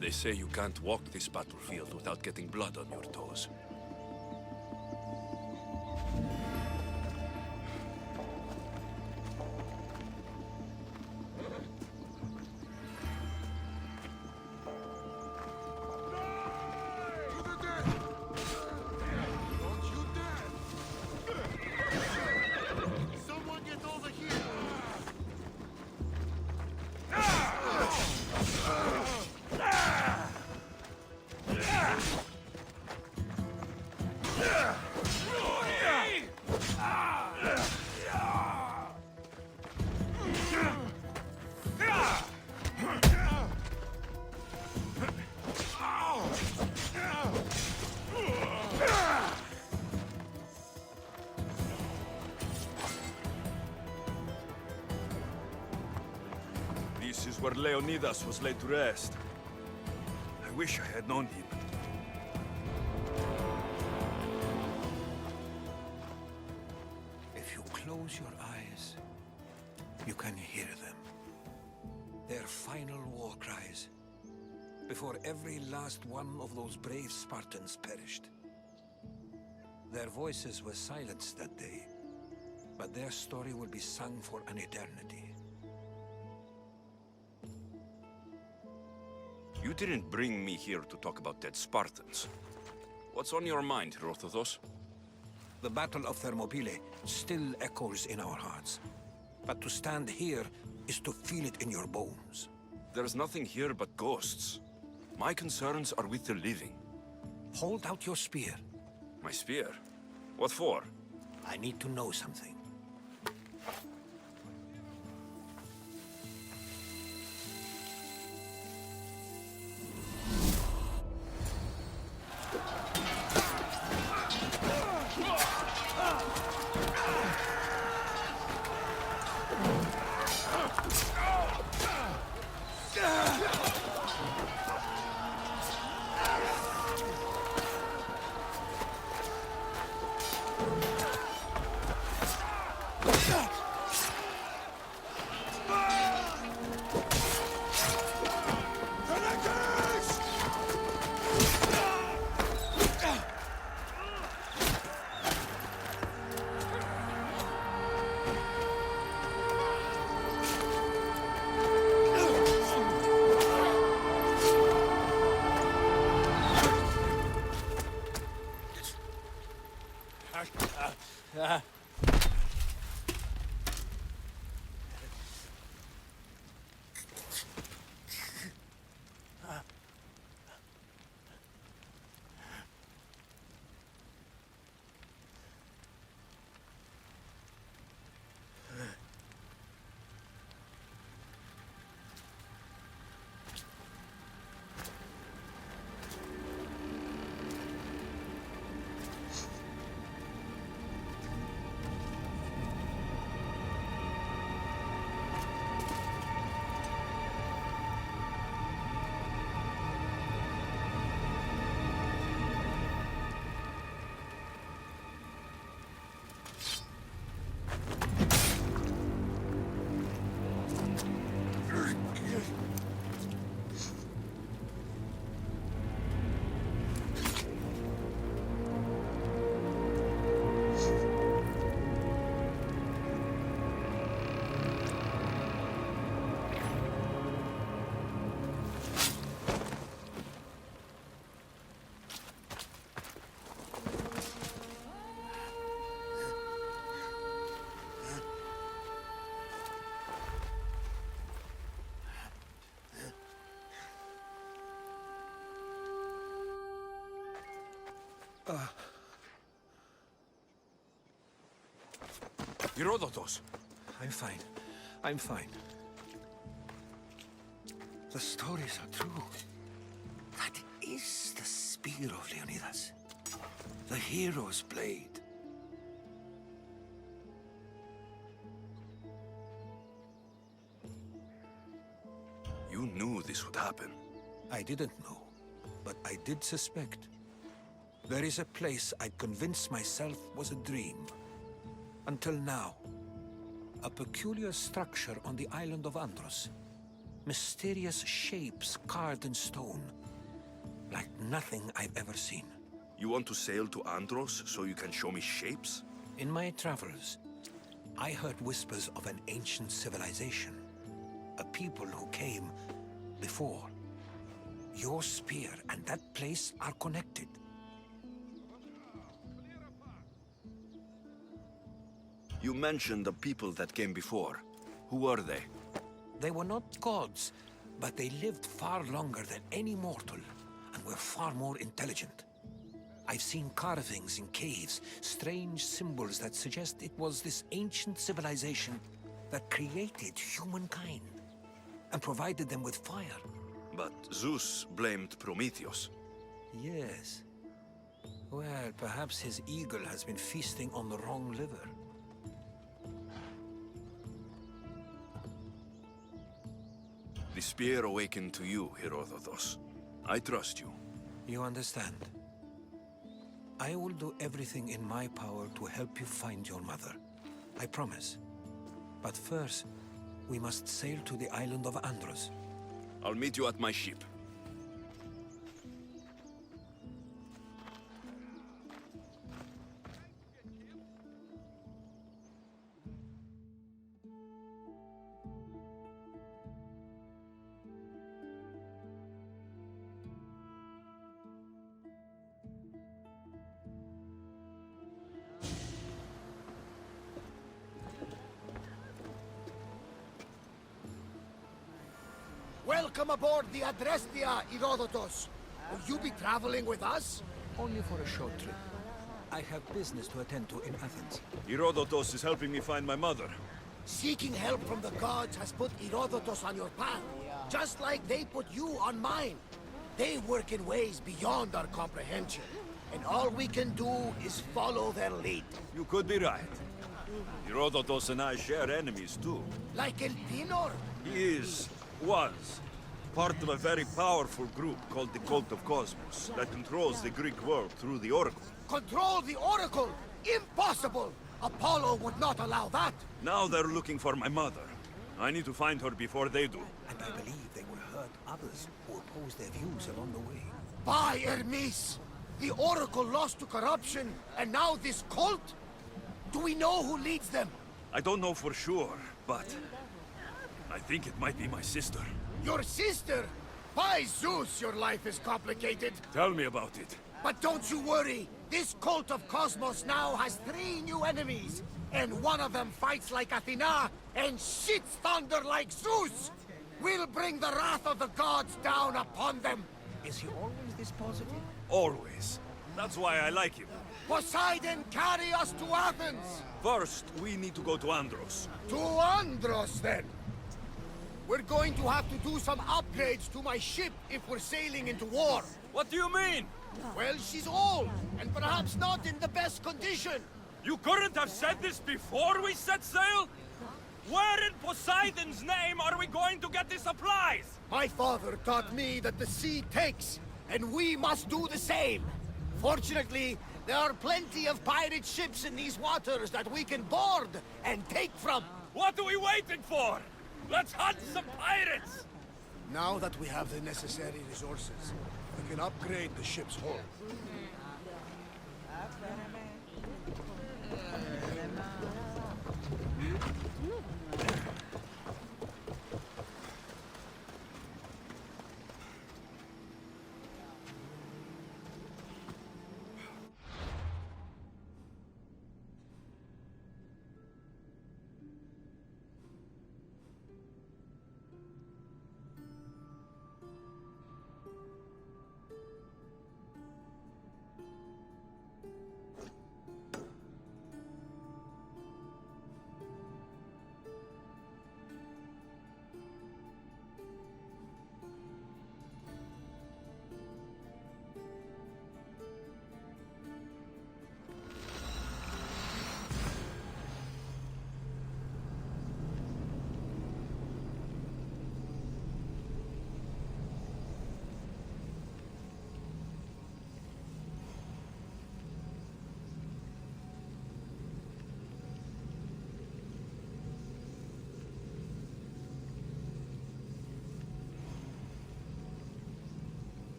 They say you can't walk this battlefield without getting blood on your toes. This is where Leonidas was laid to rest. I wish I had known him. If you close your eyes, you can hear them. Their final war cries, before every last one of those brave Spartans perished. Their voices were silenced that day, but their story will be sung for an eternity. You didn't bring me here to talk about dead Spartans. What's on your mind, Herodotos? The Battle of Thermopylae still echoes in our hearts. But to stand here is to feel it in your bones. There's nothing here but ghosts. My concerns are with the living. Hold out your spear. My spear? What for? I need to know something. Herodotos! I'm fine. I'm fine. The stories are true. That is the spear of Leonidas. The hero's blade. You knew this would happen. I didn't know, but I did suspect. There is a place I'd convinced myself was a dream. Until now. A peculiar structure on the island of Andros. Mysterious shapes carved in stone. Like nothing I've ever seen. You want to sail to Andros so you can show me shapes? In my travels, I heard whispers of an ancient civilization. A people who came before. Your spear and that place are connected. You mentioned the people that came before. Who were they? They were not gods, but they lived far longer than any mortal, and were far more intelligent. I've seen carvings in caves, strange symbols that suggest it was this ancient civilization that created humankind, and provided them with fire. But Zeus blamed Prometheus. Yes. Well, perhaps his eagle has been feasting on the wrong liver. The spear awakened to you, Herodotos. I trust you. You understand? I will do everything in my power to help you find your mother. I promise. But first, we must sail to the island of Andros. I'll meet you at my ship. Welcome aboard the Adrestia, Herodotos. Will you be traveling with us? Only for a short trip. I have business to attend to in Athens. Herodotos is helping me find my mother. Seeking help from the gods has put Herodotos on your path, just like they put you on mine. They work in ways beyond our comprehension, and all we can do is follow their lead. You could be right. Herodotos and I share enemies too. Like El Pinor? He was, part of a very powerful group called the Cult of Cosmos that controls the Greek world through the Oracle. Control the Oracle? Impossible! Apollo would not allow that! Now they're looking for my mother. I need to find her before they do. And I believe they will hurt others who oppose their views along the way. By Hermes! The Oracle lost to corruption, and now this cult? Do we know who leads them? I don't know for sure, but I think it might be my sister. Your sister? By Zeus, your life is complicated. Tell me about it. But don't you worry. This cult of Cosmos now has 3 new enemies. And one of them fights like Athena and shits thunder like Zeus. We'll bring the wrath of the gods down upon them. Is he always this positive? Always. That's why I like him. Poseidon, carry us to Athens. First, we need to go to Andros. To Andros, then. We're going to have to do some upgrades to my ship if we're sailing into war. What do you mean? Well, she's old, and perhaps not in the best condition. You couldn't have said this before we set sail? Where in Poseidon's name are we going to get the supplies? My father taught me that the sea takes, and we must do the same. Fortunately, there are plenty of pirate ships in these waters that we can board and take from. What are we waiting for? Let's hunt some pirates! Now that we have the necessary resources, we can upgrade the ship's hull.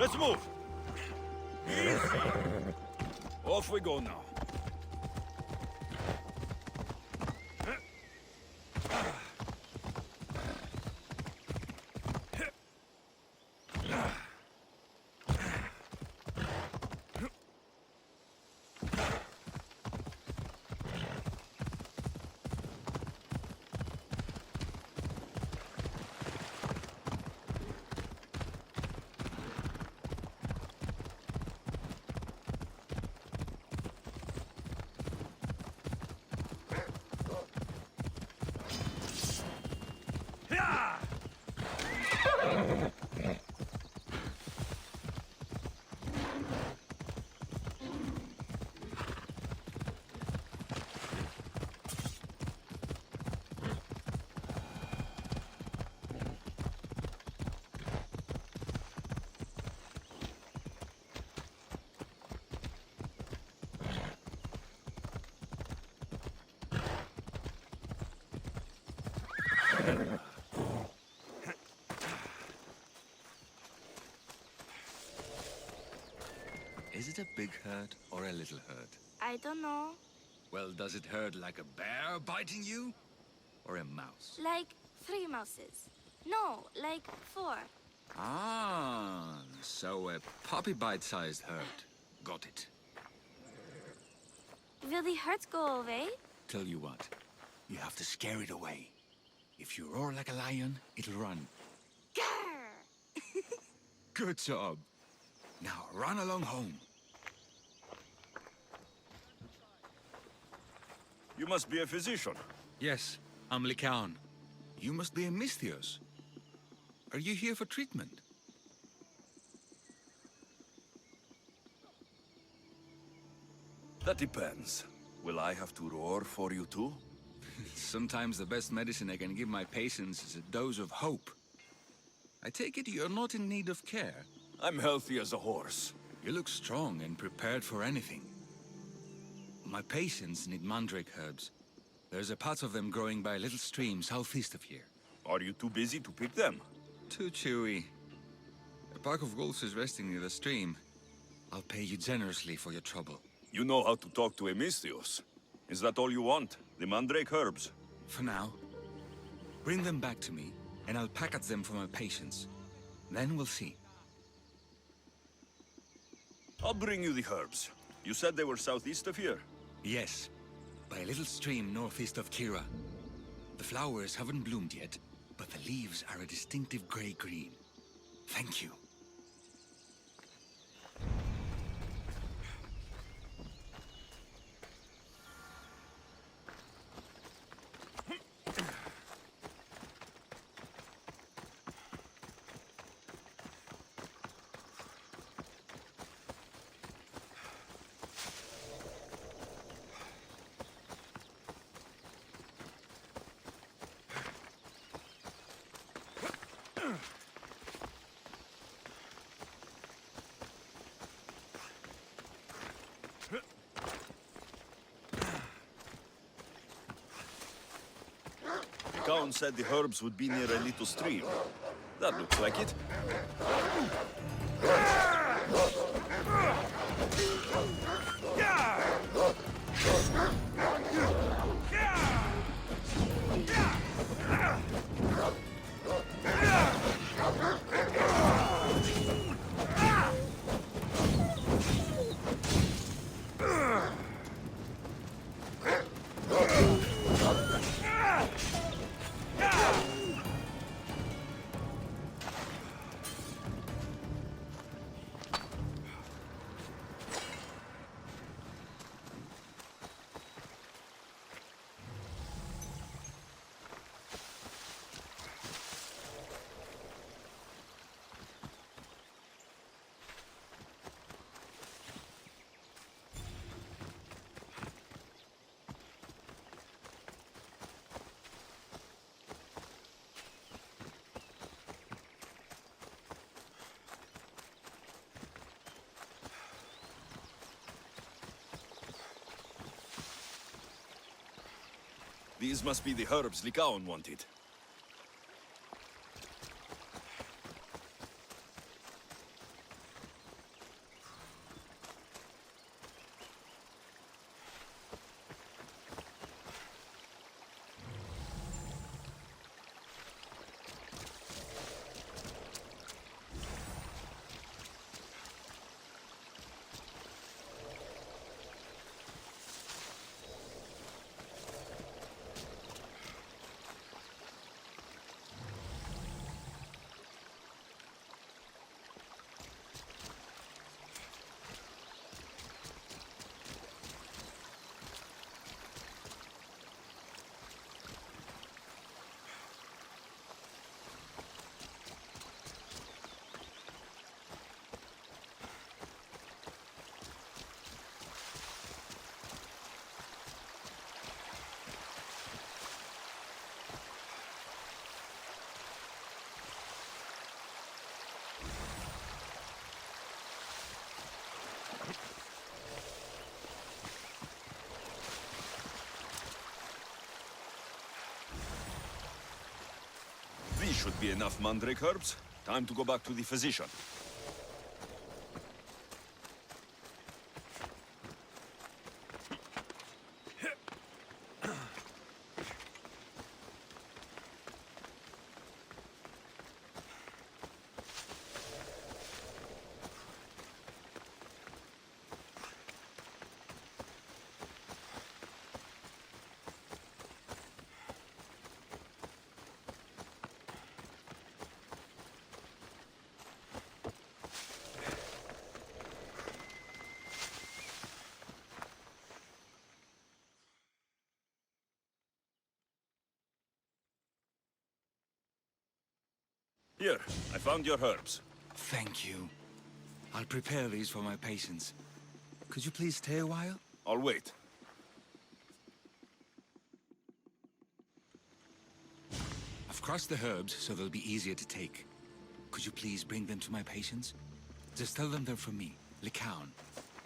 Let's move! Off we go now. Is it a big herd or a little herd? I don't know. Well, does it hurt like a bear biting you? Or a mouse? Like 3 mouses. No, like 4. Ah, so a puppy bite-sized herd. Got it. Will the hurts go away? Tell you what, you have to scare it away. If you roar like a lion, it'll run. Grr! Good job. Now run along home. You must be a physician. Yes, I'm Lycaon. You must be a Misthios. Are you here for treatment? That depends. Will I have to roar for you too? Sometimes the best medicine I can give my patients is a dose of hope. I take it you're not in need of care. I'm healthy as a horse. You look strong and prepared for anything. My patients need mandrake herbs. There's a patch of them growing by a little stream southeast of here. Are you too busy to pick them? Too chewy. A pack of wolves is resting near the stream. I'll pay you generously for your trouble. You know how to talk to a Misthios. Is that all you want? The mandrake herbs? For now. Bring them back to me, and I'll package them for my patients. Then we'll see. I'll bring you the herbs. You said they were southeast of here? Yes, by a little stream northeast of Kira. The flowers haven't bloomed yet, but the leaves are a distinctive gray-green. Thank you. Count said the herbs would be near a little stream. That looks like it. These must be the herbs Lycaon wanted. should be enough mandrake herbs. Time to go back to the physician. Here, I found your herbs. Thank you. I'll prepare these for my patients. Could you please stay a while? I'll wait. I've crossed the herbs so they'll be easier to take. Could you please bring them to my patients? Just tell them they're from me, Lycaon.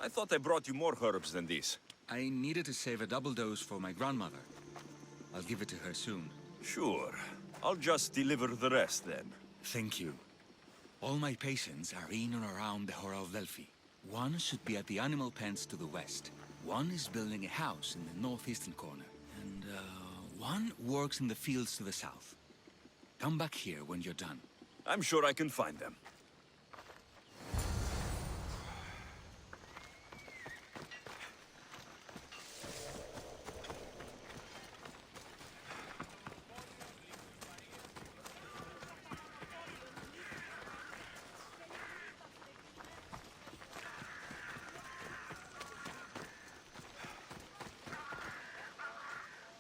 I thought I brought you more herbs than these. I needed to save a double dose for my grandmother. I'll give it to her soon. Sure. I'll just deliver the rest then. Thank you. All my patients are in and around the Hora of Delphi. One should be at the animal pens to the west. One is building a house in the northeastern corner. And, one works in the fields to the south. Come back here when you're done. I'm sure I can find them.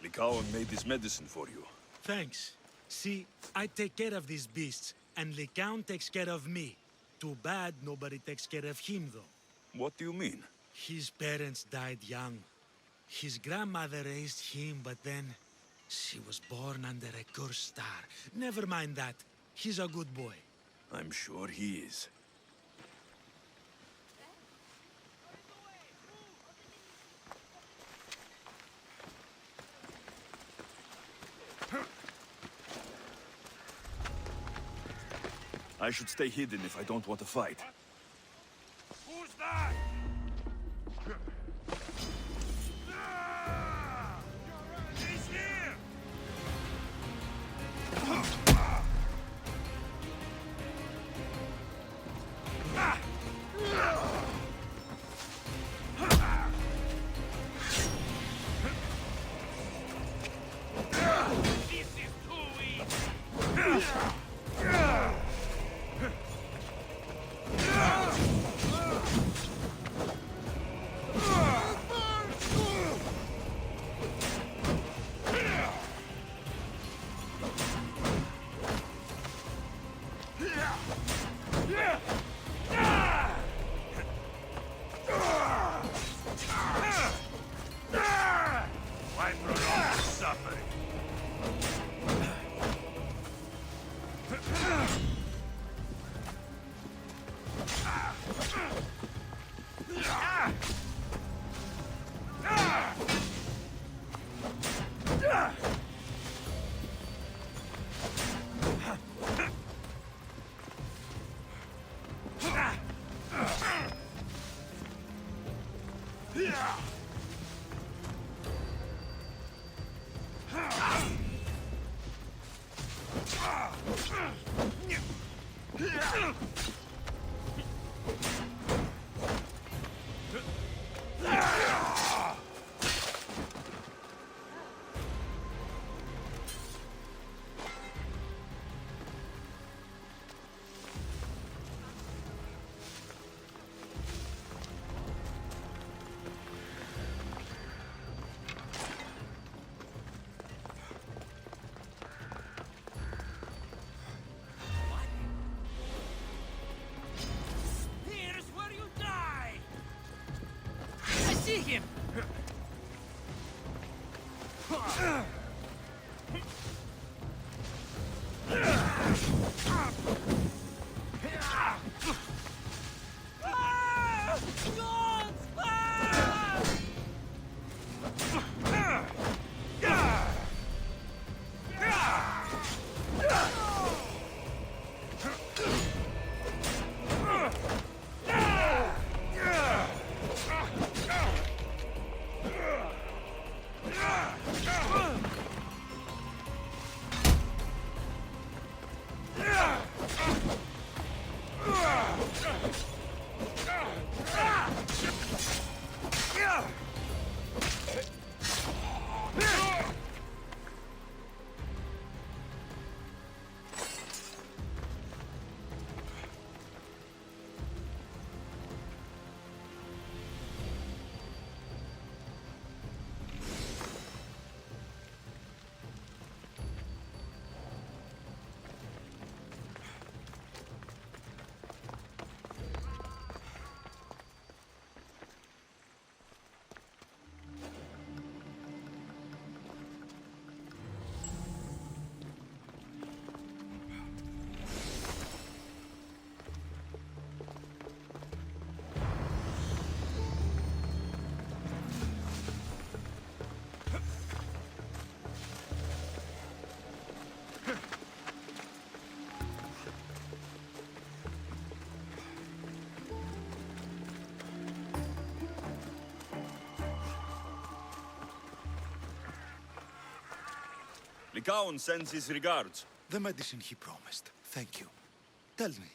Lycaon made this medicine for you. Thanks. See, I take care of these beasts, and Lycaon takes care of me. Too bad nobody takes care of him, though. What do you mean? His parents died young. His grandmother raised him, but then she was born under a cursed star. Never mind that. He's a good boy. I'm sure he is. I should stay hidden if I don't want to fight. Who's that? He's here! This is too easy! Why prolong the suffering? Here's where you die! I see him! Lycaon sends his regards. The medicine he promised. Thank you. Tell me,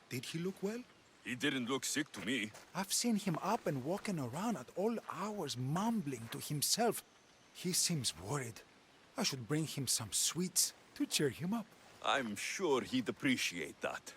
did he look well? He didn't look sick to me. I've seen him up and walking around at all hours, mumbling to himself. He seems worried. I should bring him some sweets to cheer him up. I'm sure he'd appreciate that.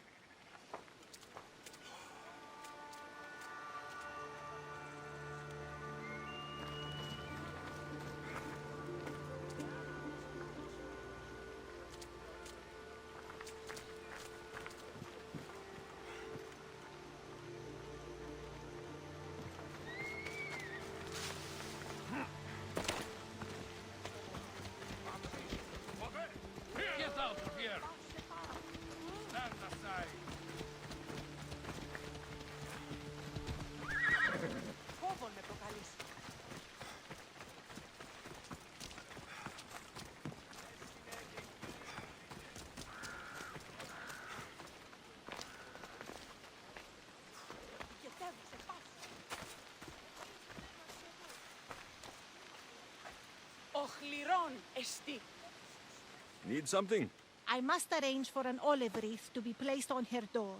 Need something? I must arrange for an olive wreath to be placed on her door.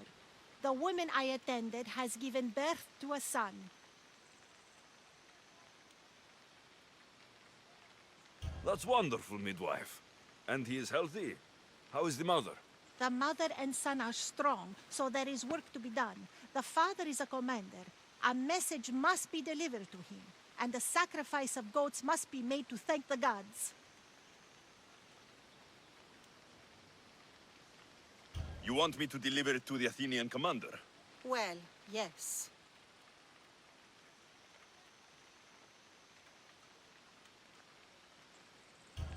The woman I attended has given birth to a son. That's wonderful, midwife. And he is healthy. How is the mother? The mother and son are strong, so there is work to be done. The father is a commander. A message must be delivered to him, and the sacrifice of goats must be made to thank the gods. You want me to deliver it to the Athenian commander? Well, yes.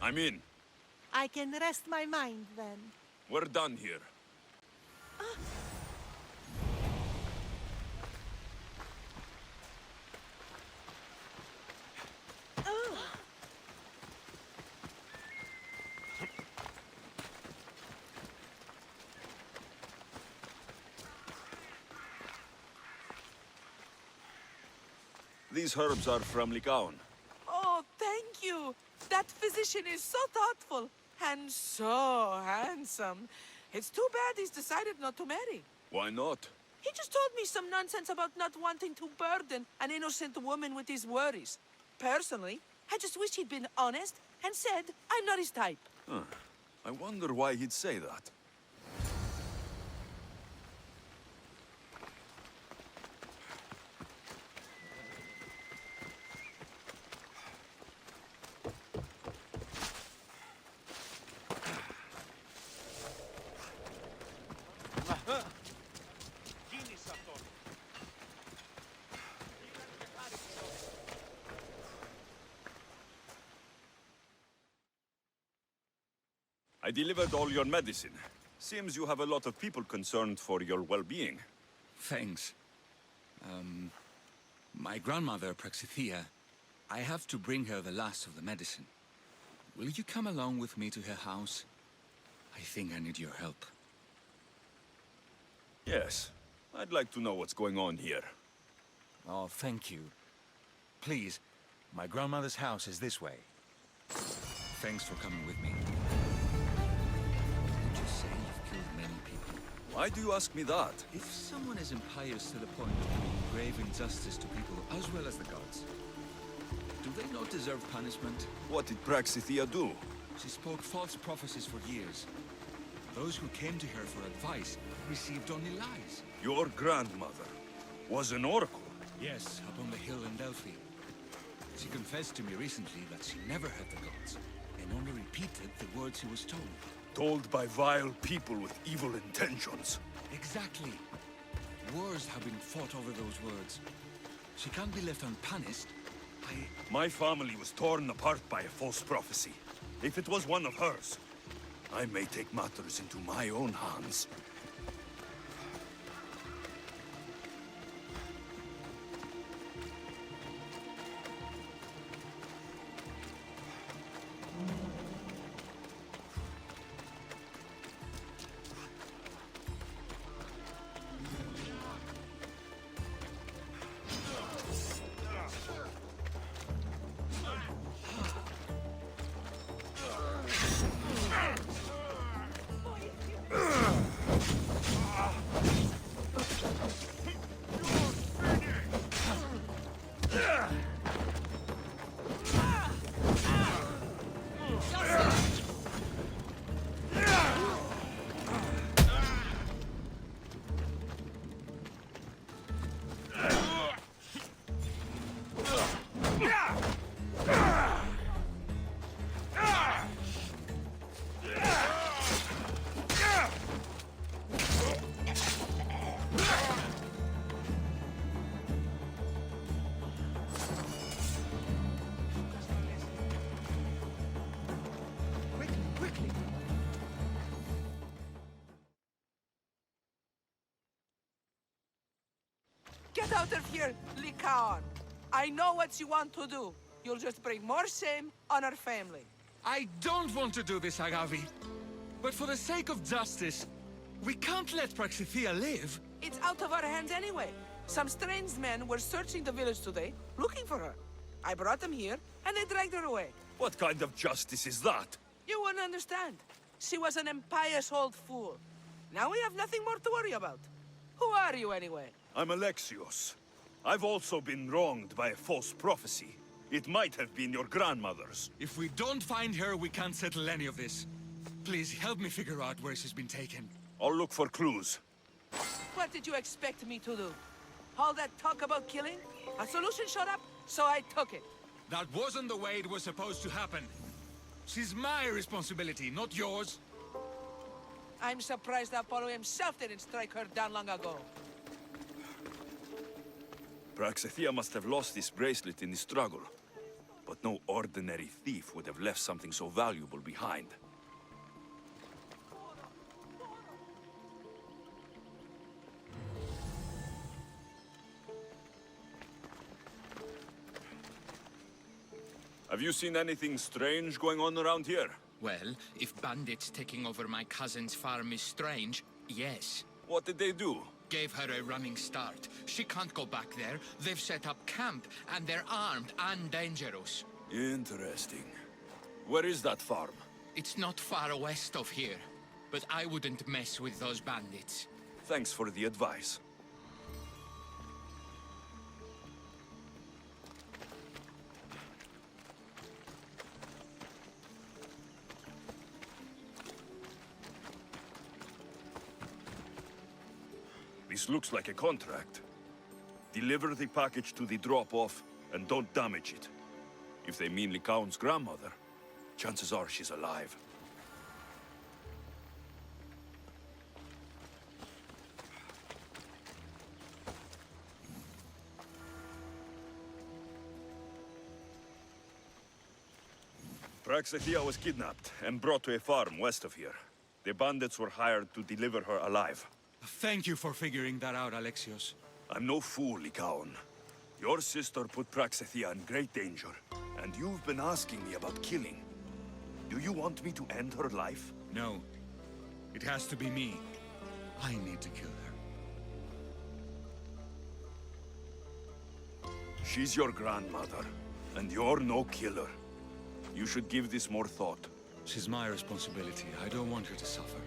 I'm in. I can rest my mind then. We're done here. These herbs are from Lycaon. Oh, thank you. That physician is so thoughtful and so handsome. It's too bad he's decided not to marry. Why not? He just told me some nonsense about not wanting to burden an innocent woman with his worries. Personally, I just wish he'd been honest and said I'm not his type. I wonder why he'd say that. I delivered all your medicine. Seems you have a lot of people concerned for your well-being. Thanks. My grandmother, Praxithea, I have to bring her the last of the medicine. Will you come along with me to her house? I think I need your help. Yes. I'd like to know what's going on here. Oh, thank you. Please, my grandmother's house is this way. Thanks for coming with me. Did you say you've killed many people? Why do you ask me that? If someone is impious to the point of doing grave injustice to people as well as the gods, do they not deserve punishment? What did Praxithea do? She spoke false prophecies for years. Those who came to her for advice received only lies. Your grandmother was an oracle. Yes, up on the hill in Delphi. She confessed to me recently that she never heard the gods, and only repeated the words she was told. Told by vile people with evil intentions. Exactly. Wars have been fought over those words. She can't be left unpunished. My family was torn apart by a false prophecy. If it was one of hers, I may take matters into my own hands. Get out of here, Lycaon. I know what you want to do. You'll just bring more shame on our family. I don't want to do this, Agavi. But for the sake of justice, we can't let Praxithea live. It's out of our hands anyway. Some strange men were searching the village today, looking for her. I brought them here, and they dragged her away. What kind of justice is that? You wouldn't understand. She was an impious old fool. Now we have nothing more to worry about. Who are you, anyway? I'm Alexios. I've also been wronged by a false prophecy. It might have been your grandmother's. If we don't find her, we can't settle any of this. Please, help me figure out where she's been taken. I'll look for clues. What did you expect me to do? All that talk about killing? A solution showed up, so I took it. That wasn't the way it was supposed to happen. She's my responsibility, not yours. I'm surprised Apollo himself didn't strike her down long ago. Praxithea must have lost this bracelet in the struggle. But no ordinary thief would have left something so valuable behind. Have you seen anything strange going on around here? Well, if bandits taking over my cousin's farm is strange, yes. What did they do? Gave her a running start. She can't go back there. They've set up camp, and they're armed and dangerous. Interesting. Where is that farm? It's not far west of here, but I wouldn't mess with those bandits. Thanks for the advice. This looks like a contract. Deliver the package to the drop-off, and don't damage it. If they mean Lycaon's grandmother, chances are she's alive. Praxithea was kidnapped and brought to a farm west of here. The bandits were hired to deliver her alive. Thank you for figuring that out, Alexios. I'm no fool, Lycaon. Your sister put Praxithea in great danger, and you've been asking me about killing. Do you want me to end her life? No. It has to be me. I need to kill her. She's your grandmother, and you're no killer. You should give this more thought. She's my responsibility. I don't want her to suffer.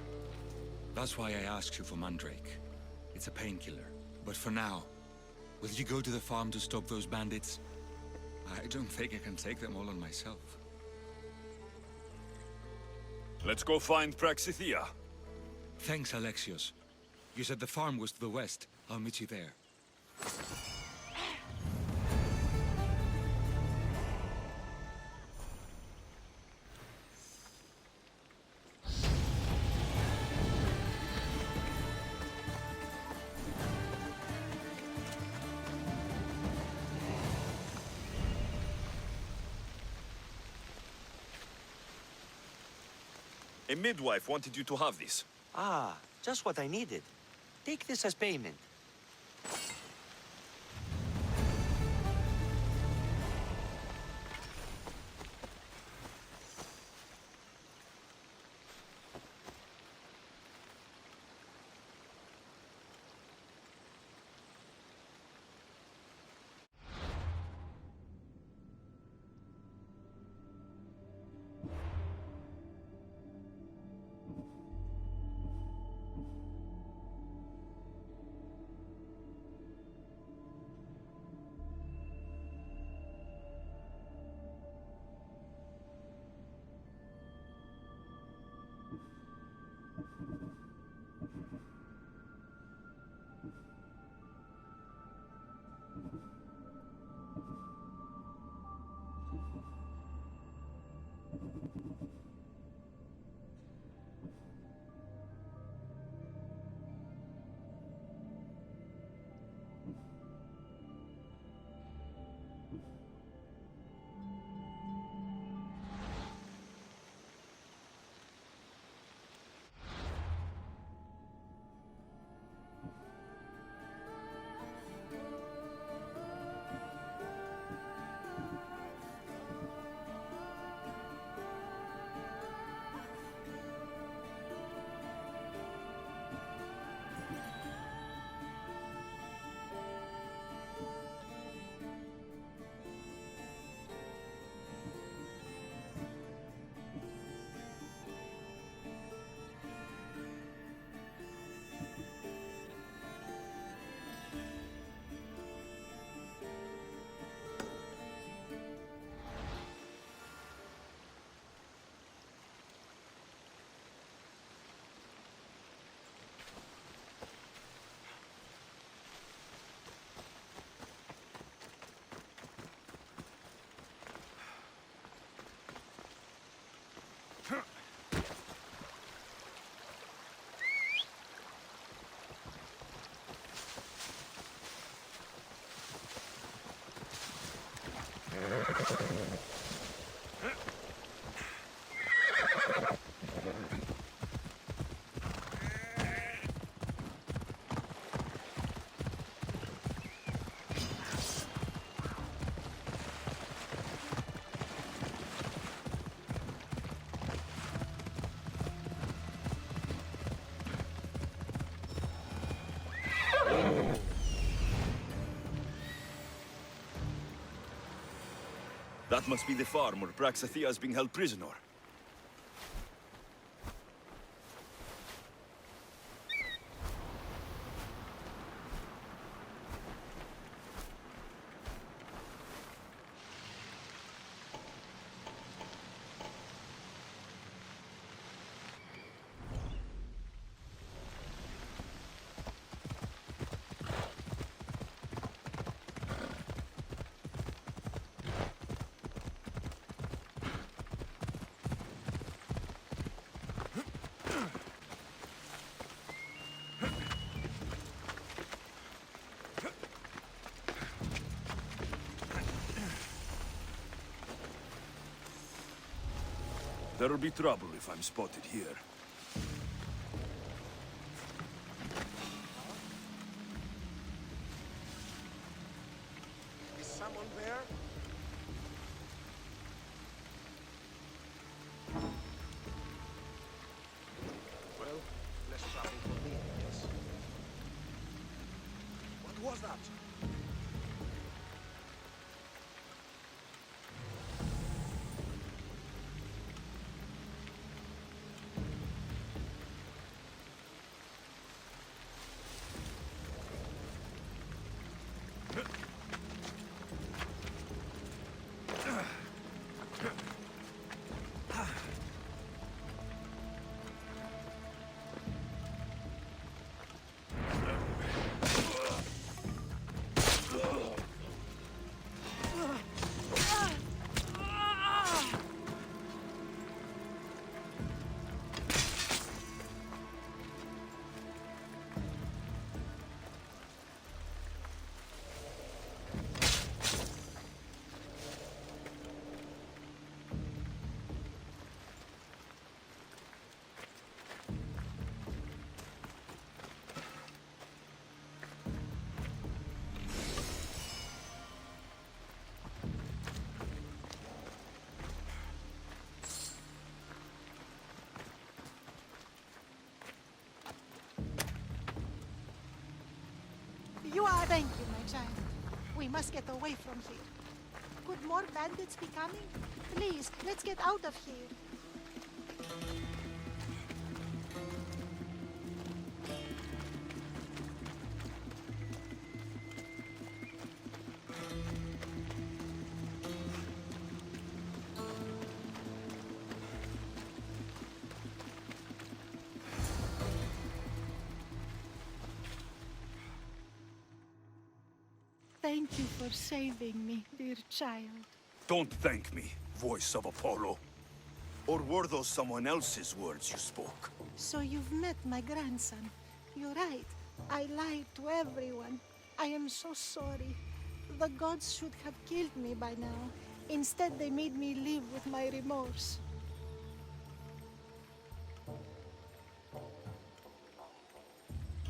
That's why I asked you for Mandrake. It's a painkiller. But for now, will you go to the farm to stop those bandits? I don't think I can take them all on myself. Let's go find Praxithea. Thanks, Alexios. You said the farm was to the west. I'll meet you there. A midwife wanted you to have this. Ah, just what I needed. Take this as payment. That must be the farm where Praxithea is being held prisoner. There'll be trouble if I'm spotted here. Is someone there? Well, less travel for me, yes. What was that? You are... Thank you, my child. We must get away from here. Could more bandits be coming? Please, let's get out of here. Thank you for saving me, dear child. Don't thank me, voice of Apollo. Or were those someone else's words you spoke? So you've met my grandson. You're right. I lied to everyone. I am so sorry. The gods should have killed me by now. Instead, they made me live with my remorse.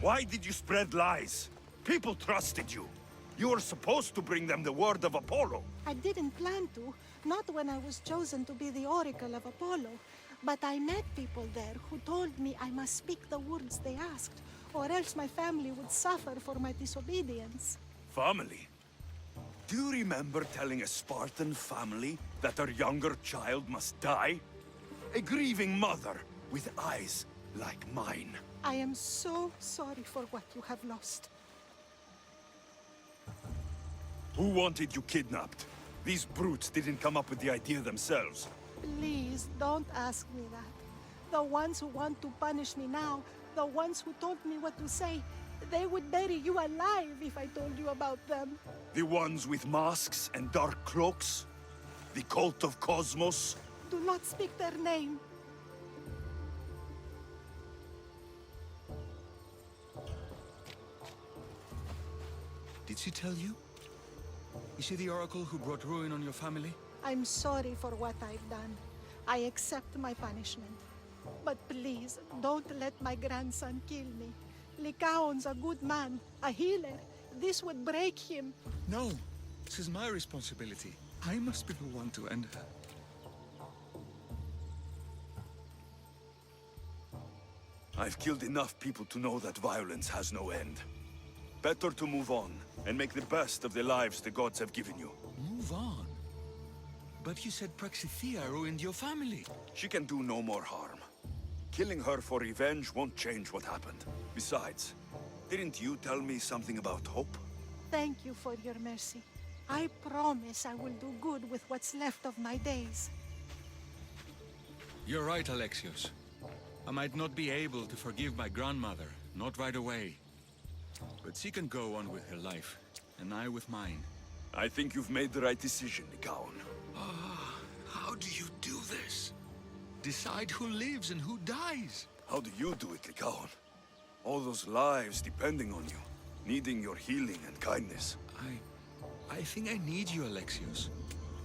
Why did you spread lies? People trusted you. You were supposed to bring them the word of Apollo. I didn't plan to, not when I was chosen to be the oracle of Apollo. But I met people there who told me I must speak the words they asked, or else my family would suffer for my disobedience. Family? Do you remember telling a Spartan family that their younger child must die? A grieving mother with eyes like mine. I am so sorry for what you have lost. Who wanted you kidnapped? These brutes didn't come up with the idea themselves. Please, don't ask me that. The ones who want to punish me now, the ones who told me what to say, they would bury you alive if I told you about them. The ones with masks and dark cloaks? The cult of Cosmos? Do not speak their name. Did she tell you? Is she the oracle who brought ruin on your family? I'm sorry for what I've done. I accept my punishment. But please, don't let my grandson kill me. Lycaon's a good man, a healer. This would break him. No, this is my responsibility. I must be the one to end her. I've killed enough people to know that violence has no end. Better to move on, and make the best of the lives the gods have given you. Move on? But you said Praxithea ruined your family. She can do no more harm. Killing her for revenge won't change what happened. Besides, didn't you tell me something about hope? Thank you for your mercy. I promise I will do good with what's left of my days. You're right, Alexios. I might not be able to forgive my grandmother, not right away. But she can go on with her life, and I with mine. I think you've made the right decision, Lycaon. How do you do this? Decide who lives and who dies? How do you do it, Lycaon? All those lives depending on you, needing your healing and kindness. I think I need you, Alexios.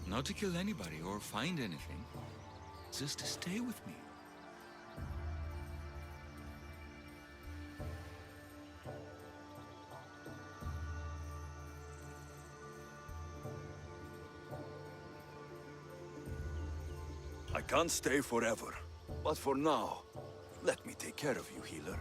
Not to kill anybody or find anything. Just to stay with me. I can't stay forever, but for now, let me take care of you, healer.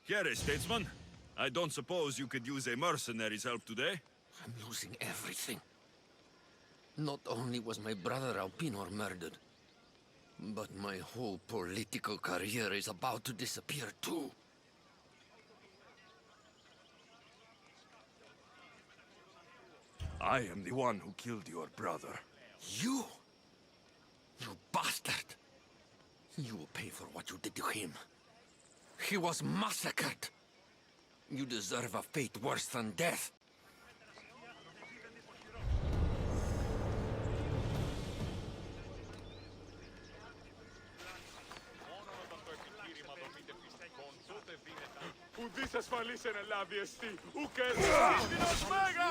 Here, statesman. I don't suppose you could use a mercenary's help today? I'm losing everything. Not only was my brother Alpinor murdered, but my whole political career is about to disappear too. I am the one who killed your brother. You? You bastard! You will pay for what you did to him. He was massacred. You deserve a fate worse than death. Ουδής ασφαλής εν ελάβει εστί, ουκ ελπίδινος μέγα!